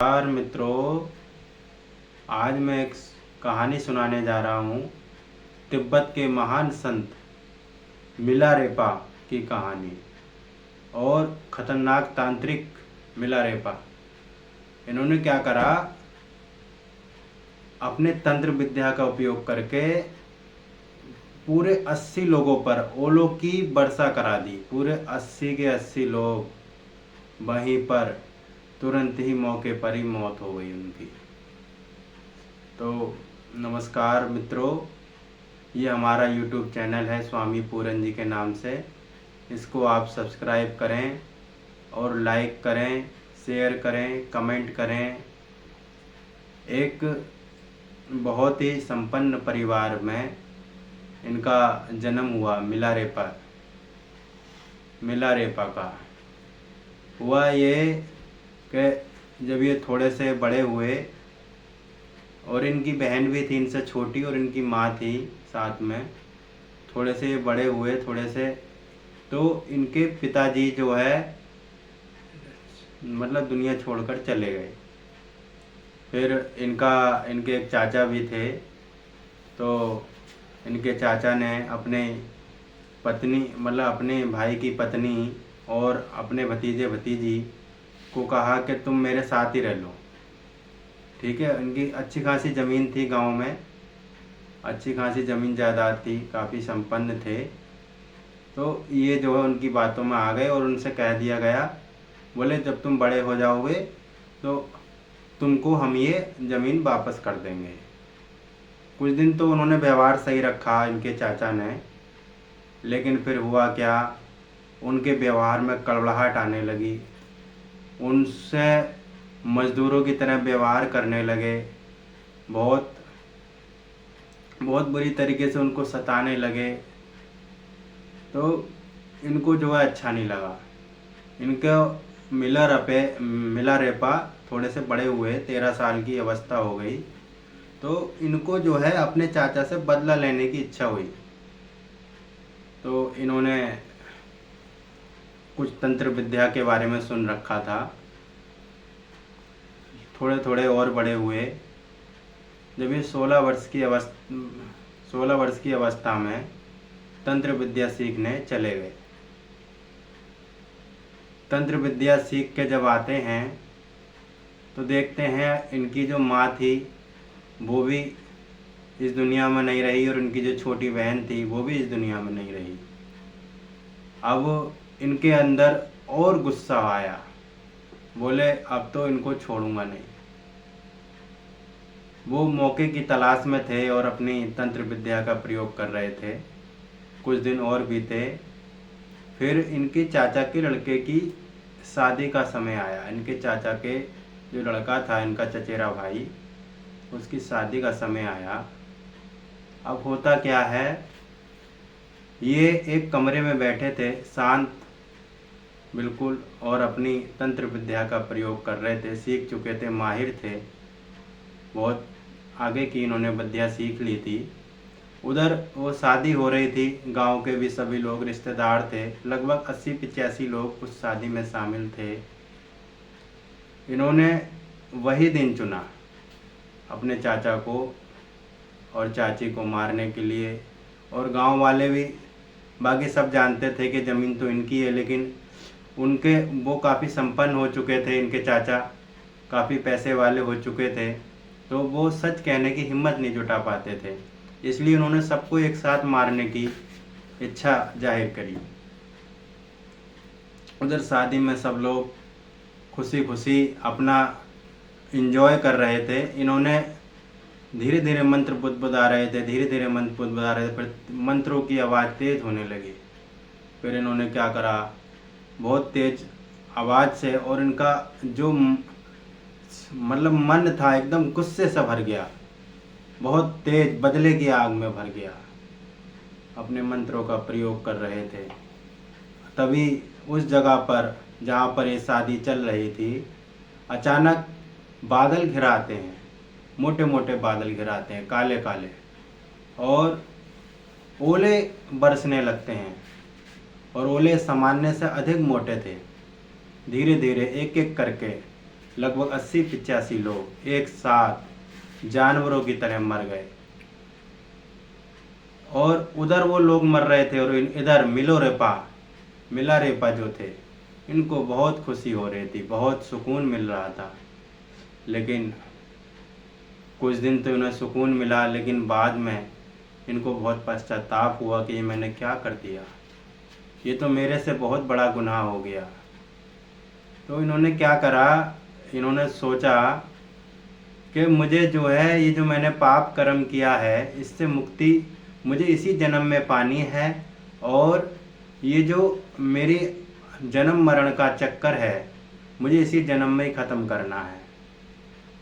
नमस्कार मित्रों, आज मैं एक कहानी सुनाने जा रहा हूँ। तिब्बत के महान संत मिलारेपा की कहानी और खतरनाक तांत्रिक मिलारेपा। इन्होंने क्या करा, अपने तंत्र विद्या का उपयोग करके पूरे 80 लोगों पर ओलों की वर्षा करा दी। पूरे 80 के 80 लोग वहीं पर तुरंत ही मौके पर ही मौत हो गई उनकी। तो नमस्कार मित्रों, ये हमारा YouTube चैनल है स्वामी पूरन जी के नाम से। इसको आप सब्सक्राइब करें और लाइक करें, शेयर करें, कमेंट करें। एक बहुत ही संपन्न परिवार में इनका जन्म हुआ। मिलारेपा का हुआ ये कि जब ये थोड़े से बड़े हुए, और इनकी बहन भी थी इनसे छोटी, और इनकी माँ थी साथ में। थोड़े से बड़े हुए, थोड़े से, तो इनके पिताजी जो है मतलब दुनिया छोड़कर चले गए। फिर इनके एक चाचा भी थे, तो इनके चाचा ने अपने पत्नी मतलब अपने भाई की पत्नी और अपने भतीजे भतीजी को कहा कि तुम मेरे साथ ही रह लो। ठीक है, इनकी अच्छी खासी ज़मीन थी गांव में, अच्छी खासी ज़मीन जायदाद थी, काफ़ी संपन्न थे। तो ये जो है उनकी बातों में आ गए और उनसे कह दिया गया, बोले जब तुम बड़े हो जाओगे तो तुमको हम ये ज़मीन वापस कर देंगे। कुछ दिन तो उन्होंने व्यवहार सही रखा इनके चाचा ने, लेकिन फिर हुआ क्या, उनके व्यवहार में कड़वाहट आने लगी। उनसे मज़दूरों की तरह व्यवहार करने लगे, बहुत बहुत बुरी तरीके से उनको सताने लगे। तो इनको जो है अच्छा नहीं लगा। इनको मिलारेपा थोड़े से बड़े हुए, 13 साल की अवस्था हो गई, तो इनको जो है अपने चाचा से बदला लेने की इच्छा हुई। तो इन्होंने कुछ तंत्र विद्या के बारे में सुन रखा था। थोड़े थोड़े और बड़े हुए। जब ये 16 वर्ष की अवस्था में तंत्र विद्या सीखने चले गए। तंत्र विद्या सीख के जब आते हैं तो देखते हैं इनकी जो माँ थी वो भी इस दुनिया में नहीं रही, और इनकी जो छोटी बहन थी वो भी इस दुनिया में नहीं रही। अब इनके अंदर और गुस्सा आया, बोले अब तो इनको छोड़ूंगा नहीं। वो मौके की तलाश में थे और अपनी तंत्र विद्या का प्रयोग कर रहे थे। कुछ दिन और बीते, फिर इनके चाचा के लड़के की शादी का समय आया। इनके चाचा के जो लड़का था, इनका चचेरा भाई, उसकी शादी का समय आया। अब होता क्या है, ये एक कमरे में बैठे थे शांत बिल्कुल, और अपनी तंत्र विद्या का प्रयोग कर रहे थे। सीख चुके थे, माहिर थे, बहुत आगे की इन्होंने विद्या सीख ली थी। उधर वो शादी हो रही थी, गांव के भी सभी लोग रिश्तेदार थे, लगभग 80-85 लोग उस शादी में शामिल थे। इन्होंने वही दिन चुना अपने चाचा को और चाची को मारने के लिए। और गांव वाले भी, बाकी सब जानते थे कि ज़मीन तो इनकी है, लेकिन वो काफ़ी संपन्न हो चुके थे। इनके चाचा काफ़ी पैसे वाले हो चुके थे, तो वो सच कहने की हिम्मत नहीं जुटा पाते थे। इसलिए उन्होंने सबको एक साथ मारने की इच्छा जाहिर करी। उधर शादी में सब लोग खुशी खुशी अपना एंजॉय कर रहे थे। इन्होंने धीरे धीरे मंत्र बुदबुदा रहे थे, फिर मंत्रों की आवाज़ तेज होने लगी। फिर इन्होंने क्या करा, बहुत तेज आवाज़ से, और इनका जो मतलब मन था एकदम गुस्से से भर गया, बहुत तेज बदले की आग में भर गया। अपने मंत्रों का प्रयोग कर रहे थे। तभी उस जगह पर जहाँ पर ये शादी चल रही थी, अचानक बादल घिराते हैं, मोटे मोटे बादल घिराते हैं, काले काले, और ओले बरसने लगते हैं। और ओले सामान्य से अधिक मोटे थे। धीरे धीरे एक एक करके लगभग 80-85 लोग एक साथ जानवरों की तरह मर गए। और उधर वो लोग मर रहे थे और इधर मिलारेपा जो थे, इनको बहुत खुशी हो रही थी, बहुत सुकून मिल रहा था। लेकिन कुछ दिन तो इन्हें सुकून मिला, लेकिन बाद में इनको बहुत पश्चाताप हुआ कि ये मैंने क्या कर दिया, ये तो मेरे से बहुत बड़ा गुनाह हो गया। तो इन्होंने क्या करा, इन्होंने सोचा कि मुझे जो है ये जो मैंने पाप कर्म किया है, इससे मुक्ति मुझे इसी जन्म में पानी है, और ये जो मेरी जन्म मरण का चक्कर है, मुझे इसी जन्म में ही ख़त्म करना है,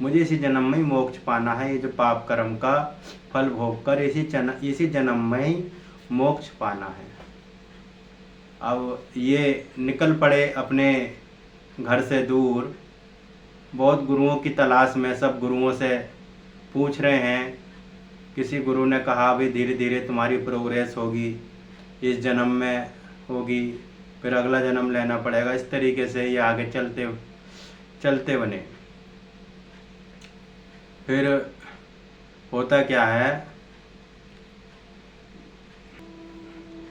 मुझे इसी जन्म में ही मोक्ष पाना है। ये जो पाप कर्म का फल भोग कर इसी जन्म में ही मोक्ष पाना है। अब ये निकल पड़े अपने घर से दूर, बहुत गुरुओं की तलाश में, सब गुरुओं से पूछ रहे हैं। किसी गुरु ने कहा भी धीरे धीरे तुम्हारी प्रोग्रेस होगी, इस जन्म में होगी, फिर अगला जन्म लेना पड़ेगा। इस तरीके से ये आगे चलते बने। फिर होता क्या है,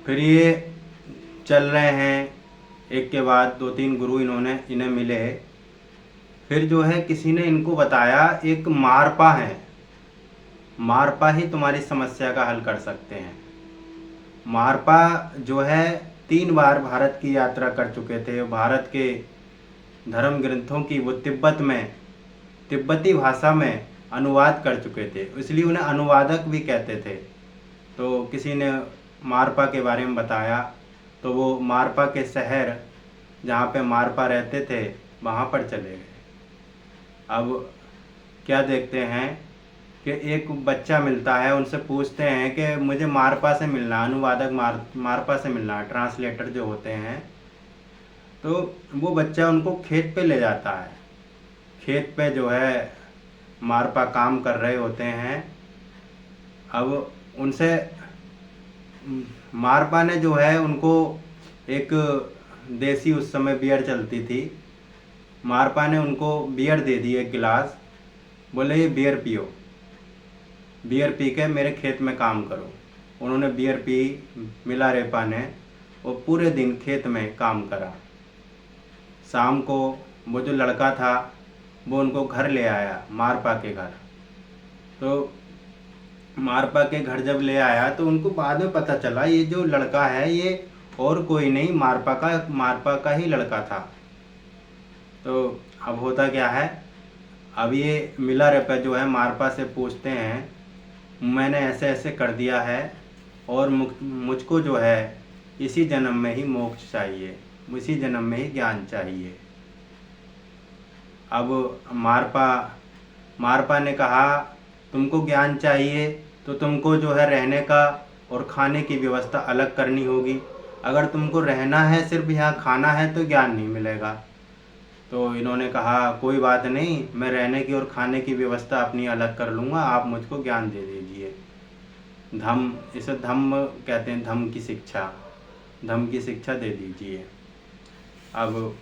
फिर ये चल रहे हैं, एक के बाद 2-3 गुरु इन्हें मिले। फिर जो है किसी ने इनको बताया एक मारपा है, मारपा ही तुम्हारी समस्या का हल कर सकते हैं। मारपा जो है 3 बार भारत की यात्रा कर चुके थे, भारत के धर्म ग्रंथों की वो तिब्बती भाषा में अनुवाद कर चुके थे, इसलिए उन्हें अनुवादक भी कहते थे। तो किसी ने मारपा के बारे में बताया, तो वो मारपा के शहर जहाँ पे मारपा रहते थे वहाँ पर चले गए। अब क्या देखते हैं कि एक बच्चा मिलता है, उनसे पूछते हैं कि मुझे मारपा से मिलना, अनुवादक मारपा से मिलना, ट्रांसलेटर जो होते हैं। तो वो बच्चा उनको खेत पे ले जाता है। खेत पे जो है मारपा काम कर रहे होते हैं। अब उनसे मारपा ने जो है उनको एक देसी, उस समय बियर चलती थी, मारपा ने उनको बियर दे दी, एक गिलास, बोले ये बियर पियो, बियर पी के मेरे खेत में काम करो। उन्होंने बियर पी, मिलारेपा ने, और पूरे दिन खेत में काम करा। शाम को वो जो लड़का था वो उनको घर ले आया, मारपा के घर। तो मारपा के घर जब ले आया तो उनको बाद में पता चला ये जो लड़का है ये और कोई नहीं, मारपा का ही लड़का था। तो अब होता क्या है, अब ये मिलारेपा जो है मारपा से पूछते हैं, मैंने ऐसे ऐसे कर दिया है और मुझको जो है इसी जन्म में ही मोक्ष चाहिए, इसी जन्म में ही ज्ञान चाहिए। अब मारपा ने कहा तुमको ज्ञान चाहिए तो तुमको जो है रहने का और खाने की व्यवस्था अलग करनी होगी। अगर तुमको रहना है, सिर्फ यहाँ खाना है, तो ज्ञान नहीं मिलेगा। तो इन्होंने कहा कोई बात नहीं, मैं रहने की और खाने की व्यवस्था अपनी अलग कर लूँगा, आप मुझको ज्ञान दे दीजिए। इसे धम्म कहते हैं, धम्म की शिक्षा दे दीजिए। अब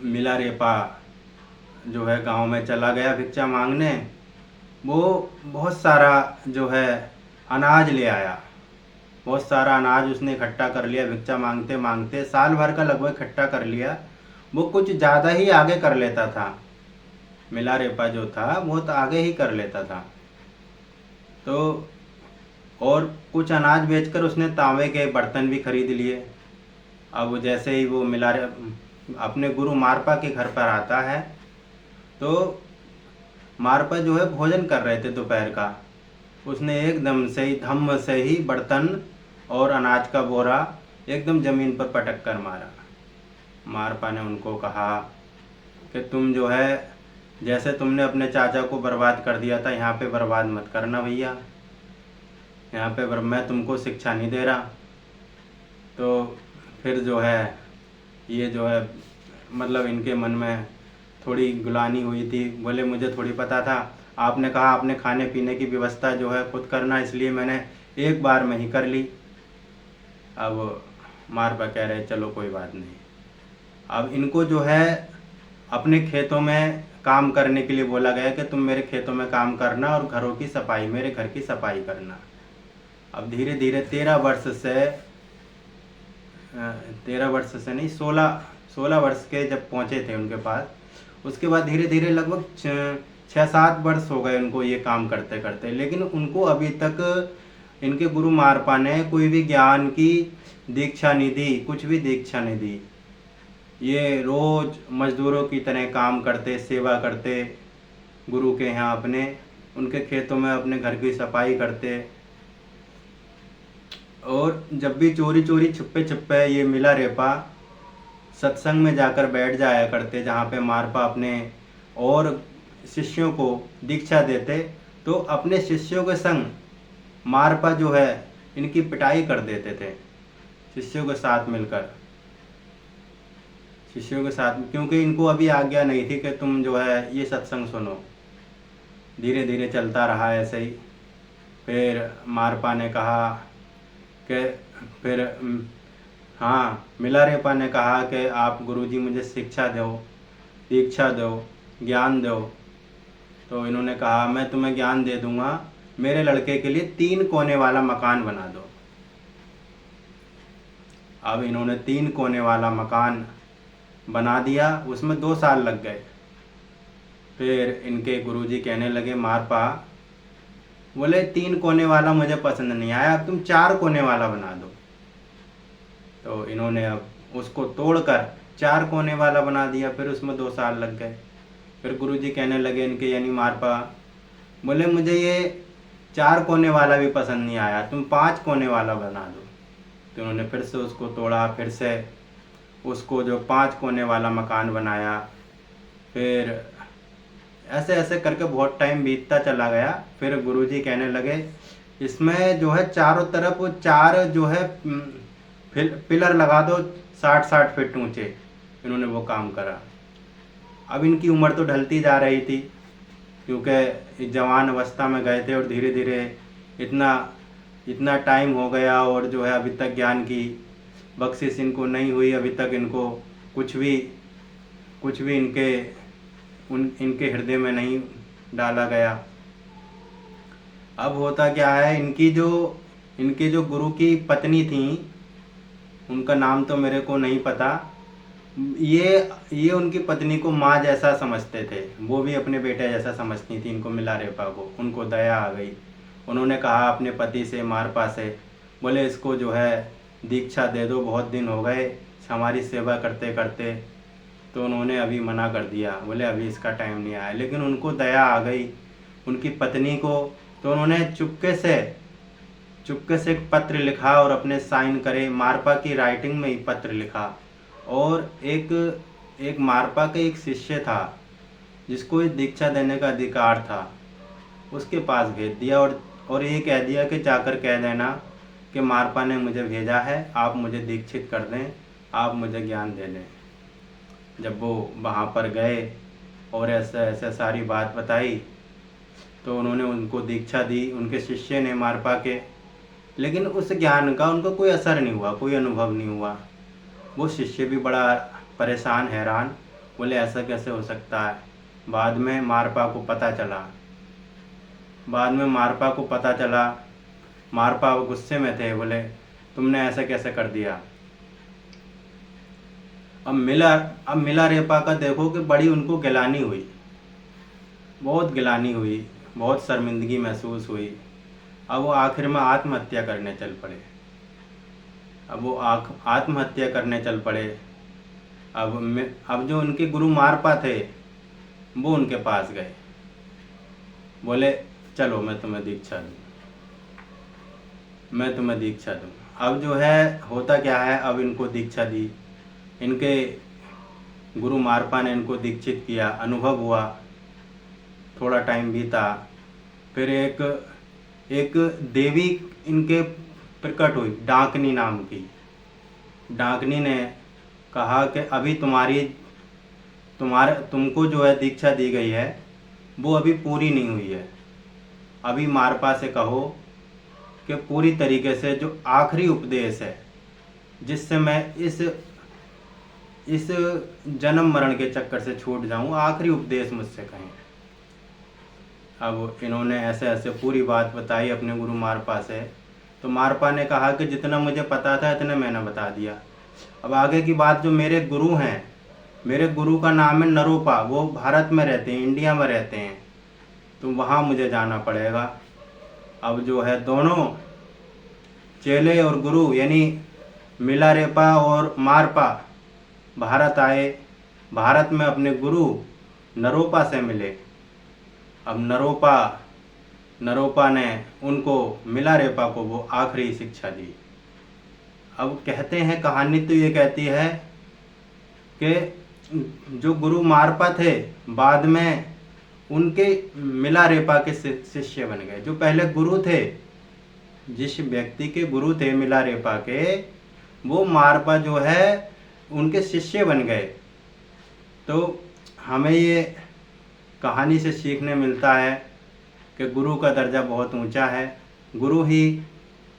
मिलारेपा जो है गांव में चला गया भिक्षा मांगने। वो बहुत सारा जो है अनाज ले आया, बहुत सारा अनाज उसने इकट्ठा कर लिया, भिक्षा मांगते मांगते साल भर का लगभग इकट्ठा कर लिया। वो कुछ ज़्यादा ही आगे कर लेता था, मिलारेपा जो था वो तो आगे ही कर लेता था। तो और कुछ अनाज बेचकर उसने तांबे के बर्तन भी खरीद लिए। अब जैसे ही वो अपने गुरु मारपा के घर पर आता है, तो मारपा जो है भोजन कर रहे थे दोपहर का, उसने एकदम से ही धम्म से ही बर्तन और अनाज का बोरा एकदम ज़मीन पर पटक कर मारा। मारपा ने उनको कहा कि तुम जो है जैसे तुमने अपने चाचा को बर्बाद कर दिया था, यहाँ पे बर्बाद मत करना भैया, यहाँ पे मैं तुमको शिक्षा नहीं दे रहा। तो फिर जो है ये जो है मतलब इनके मन में थोड़ी गुलानी हुई थी। बोले मुझे थोड़ी पता था, आपने कहा आपने खाने पीने की व्यवस्था जो है खुद करना, इसलिए मैंने एक बार में ही कर ली। अब मारपा कह रहे चलो कोई बात नहीं। अब इनको जो है अपने खेतों में काम करने के लिए बोला गया कि तुम मेरे खेतों में काम करना और घरों की सफाई, मेरे घर की सफाई करना। अब धीरे धीरे 13 वर्ष से 13 वर्ष से नहीं, 16 वर्ष के जब पहुंचे थे उनके पास, उसके बाद धीरे धीरे लगभग 6-7 वर्ष हो गए उनको ये काम करते करते, लेकिन उनको अभी तक इनके गुरु मारपा ने कोई भी ज्ञान की दीक्षा नहीं दी, कुछ भी दीक्षा नहीं दी। ये रोज मजदूरों की तरह काम करते, सेवा करते गुरु के यहाँ अपने, उनके खेतों में अपने घर की सफाई करते। और जब भी चोरी चोरी छुपे छुपे ये मिला रेपा सत्संग में जाकर बैठ जाया करते, जहाँ पे मारपा अपने और शिष्यों को दीक्षा देते, तो अपने शिष्यों के संग मारपा जो है इनकी पिटाई कर देते थे, शिष्यों के साथ मिलकर, शिष्यों के साथ, क्योंकि इनको अभी आज्ञा नहीं थी कि तुम जो है ये सत्संग सुनो। धीरे धीरे चलता रहा ऐसे ही। फिर मारपा ने कहा कि फिर हाँ, मिलारेपा ने कहा कि आप गुरुजी मुझे शिक्षा दो, दीक्षा दो, ज्ञान दो। तो इन्होंने कहा मैं तुम्हें ज्ञान दे दूंगा, मेरे लड़के के लिए 3 कोने वाला मकान बना दो। अब इन्होंने 3 कोने वाला मकान बना दिया, उसमें 2 साल लग गए। फिर इनके गुरुजी कहने लगे मारपा, बोले 3 कोने वाला मुझे पसंद नहीं आया, अब तुम 4 कोने वाला बना दो। तो इन्होंने अब उसको तोड़कर 4 कोने वाला बना दिया, फिर उसमें 2 साल लग गए। फिर गुरुजी कहने लगे इनके यानी मारपा, बोले मुझे ये 4 कोने वाला भी पसंद नहीं आया, तुम 5 कोने वाला बना दो। तो उन्होंने फिर से उसको तोड़ा, फिर से उसको जो 5 कोने वाला मकान बनाया। फिर ऐसे ऐसे करके बहुत टाइम बीतता चला गया। फिर गुरुजी कहने लगे इसमें जो है चारों तरफ 4 जो है पिलर लगा दो 60-60 फीट ऊंचे। इन्होंने वो काम करा। अब इनकी उम्र तो ढलती जा रही थी, क्योंकि जवान अवस्था में गए थे और धीरे धीरे इतना टाइम हो गया और जो है अभी तक ज्ञान की बख्शिश इनको नहीं हुई। अभी तक इनको कुछ भी इनके हृदय में नहीं डाला गया। अब होता क्या है, इनके जो गुरु की पत्नी थी, उनका नाम तो मेरे को नहीं पता, ये उनकी पत्नी को माँ जैसा समझते थे, वो भी अपने बेटे जैसा समझती थी इनको, मिलारेपा को। उनको दया आ गई। उन्होंने कहा अपने पति से, मारपा से, बोले इसको जो है दीक्षा दे दो, बहुत दिन हो गए हमारी सेवा करते करते। तो उन्होंने अभी मना कर दिया, बोले अभी इसका टाइम नहीं आया। लेकिन उनको दया आ गई उनकी पत्नी को, तो उन्होंने चुपके से एक पत्र लिखा और अपने साइन करे, मारपा की राइटिंग में ही पत्र लिखा। और एक मारपा का एक शिष्य था जिसको इस दीक्षा देने का अधिकार था, उसके पास भेज दिया और ये कह दिया कि जाकर कह देना कि मारपा ने मुझे भेजा है, आप मुझे दीक्षित कर दें, आप मुझे ज्ञान दे दें। जब वो वहाँ पर गए और ऐसा सारी बात बताई, तो उन्होंने उनको दीक्षा दी, उनके शिष्य ने मारपा के। लेकिन उस ज्ञान का उनको कोई असर नहीं हुआ, कोई अनुभव नहीं हुआ। वो शिष्य भी बड़ा परेशान, हैरान, बोले ऐसा कैसे हो सकता है। बाद में मारपा को पता चला, मारपा वो गुस्से में थे, बोले तुमने ऐसा कैसे कर दिया। अब मिलारेपा का देखो कि बड़ी उनको गिलानी हुई, बहुत गिलानी हुई, बहुत शर्मिंदगी महसूस हुई। अब वो आखिर में आत्महत्या करने चल पड़े। अब जो उनके गुरु मारपा थे वो उनके पास गए, बोले चलो मैं तुम्हें दीक्षा दूँ। अब जो है होता क्या है, अब इनको दीक्षा दी, इनके गुरु मारपा ने इनको दीक्षित किया, अनुभव हुआ। थोड़ा टाइम बीता, फिर एक देवी इनके प्रकट हुई, डाकनी नाम की। डाकनी ने कहा कि अभी तुमको जो है दीक्षा दी गई है वो अभी पूरी नहीं हुई है। अभी मारपा से कहो कि पूरी तरीके से जो आखिरी उपदेश है, जिससे मैं इस जन्म मरण के चक्कर से छूट जाऊं, आखिरी उपदेश मुझसे कहें। अब इन्होंने ऐसे ऐसे पूरी बात बताई अपने गुरु मारपा से। तो मारपा ने कहा कि जितना मुझे पता था इतना मैंने बता दिया। अब आगे की बात, जो मेरे गुरु हैं, मेरे गुरु का नाम है नरोपा, वो भारत में रहते हैं, इंडिया में रहते हैं, तो वहाँ मुझे जाना पड़ेगा। अब जो है दोनों चेले और गुरु यानी मिलारेपा और मारपा भारत आए, भारत में अपने गुरु नरोपा से मिले। अब नरोपा ने उनको मिलारेपा को वो आखिरी शिक्षा दी। अब कहते हैं, कहानी तो ये कहती है कि जो गुरु मारपा थे बाद में उनके मिलारेपा के शिष्य बन गए। जो पहले गुरु थे, जिस व्यक्ति के गुरु थे मिलारेपा के, वो मारपा जो है उनके शिष्य बन गए। तो हमें ये कहानी से सीखने मिलता है कि गुरु का दर्जा बहुत ऊंचा है। गुरु ही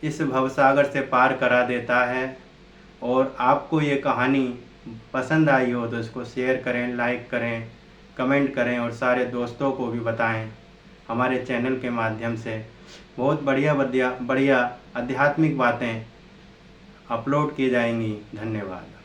इस भवसागर से पार करा देता है। और आपको ये कहानी पसंद आई हो तो इसको शेयर करें, लाइक करें, कमेंट करें और सारे दोस्तों को भी बताएं। हमारे चैनल के माध्यम से बहुत बढ़िया आध्यात्मिक बातें अपलोड की जाएंगी। धन्यवाद।